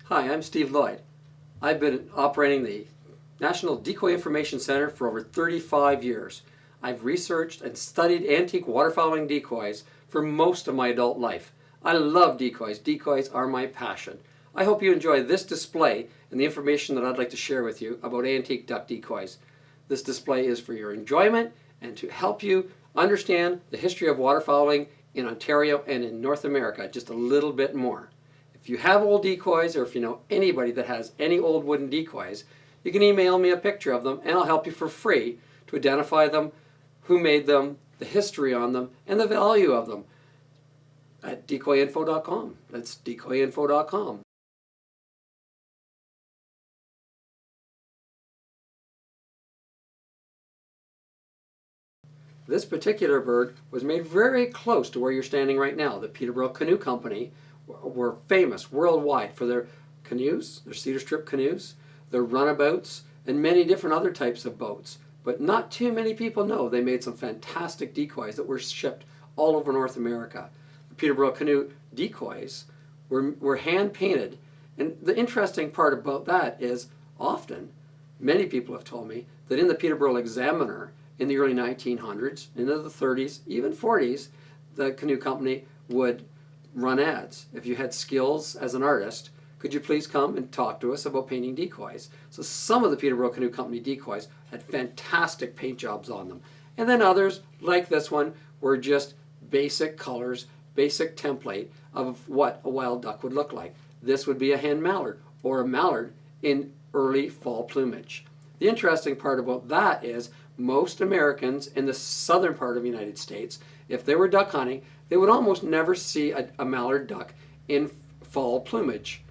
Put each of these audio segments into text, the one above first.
Hi, I'm Steve Lloyd. I've been operating the National Decoy Information Center for over 35 years. I've researched and studied antique waterfowling decoys for most of my adult life. I love decoys. Decoys are my passion. I hope you enjoy this display and the information that I'd like to share with you about antique duck decoys. This display is for your enjoyment and to help you understand the history of waterfowling in Ontario and in North America just a little bit more. If you have old decoys, or if you know anybody that has any old wooden decoys, you can email me a picture of them and I'll help you for free to identify them, who made them, the history on them, and the value of them at decoyinfo.com. That's decoyinfo.com. This particular bird was made very close to where you're standing right now. The Peterborough Canoe Company were famous worldwide for their canoes, their cedar strip canoes, their runabouts, and many different other types of boats. But not too many people know they made some fantastic decoys that were shipped all over North America. The Peterborough Canoe decoys were hand painted, and the interesting part about that is often, many people have told me that in the Peterborough Examiner in the early 1900s, into the 30s, even 40s, the canoe company would run ads. If you had skills as an artist, could you please come and talk to us about painting decoys? So some of the Peterborough Canoe Company decoys had fantastic paint jobs on them. And then others, like this one, were just basic colors, basic template of what a wild duck would look like. This would be a hen mallard, or a mallard in early fall plumage. The interesting part about that is most Americans in the southern part of the United States, if they were duck hunting, they would almost never see a mallard duck in fall plumage,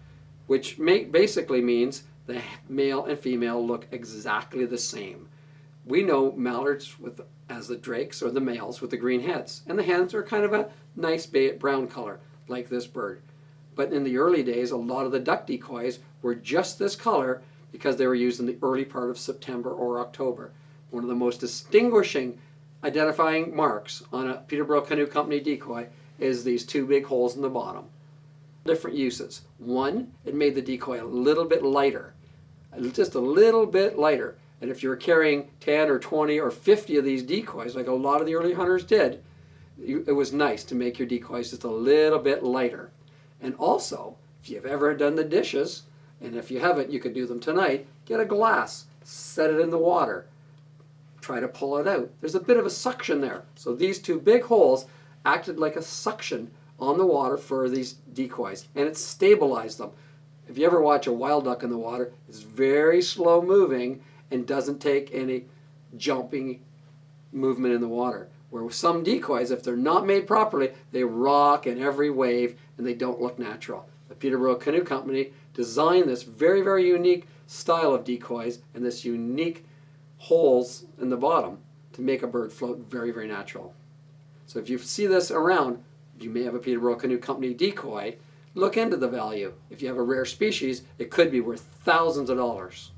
which basically means the male and female look exactly the same. We know mallards as the drakes, or the males with the green heads, and the hens are kind of a nice brown color like this bird. But in the early days, a lot of the duck decoys were just this color because they were used in the early part of September or October. One of the most distinguishing identifying marks on a Peterborough Canoe Company decoy is these two big holes in the bottom. Different uses. One, it made the decoy a little bit lighter, just a little bit lighter. And if you were carrying 10 or 20 or 50 of these decoys, like a lot of the early hunters did, it was nice to make your decoys just a little bit lighter. And also, if you've ever done the dishes, and if you haven't, you could do them tonight, get a glass, set it in the water, try to pull it out. There's a bit of a suction there. So these two big holes acted like a suction on the water for these decoys, and it stabilized them. If you ever watch a wild duck in the water, it's very slow moving and doesn't take any jumping movement in the water. Where with some decoys, if they're not made properly, they rock in every wave and they don't look natural. The Peterborough Canoe Company designed this very, very unique style of decoys and this unique holes in the bottom to make a bird float very, very natural. So if you see this around, you may have a Peterborough Canoe Company decoy. Look into the value. If you have a rare species, it could be worth thousands of dollars.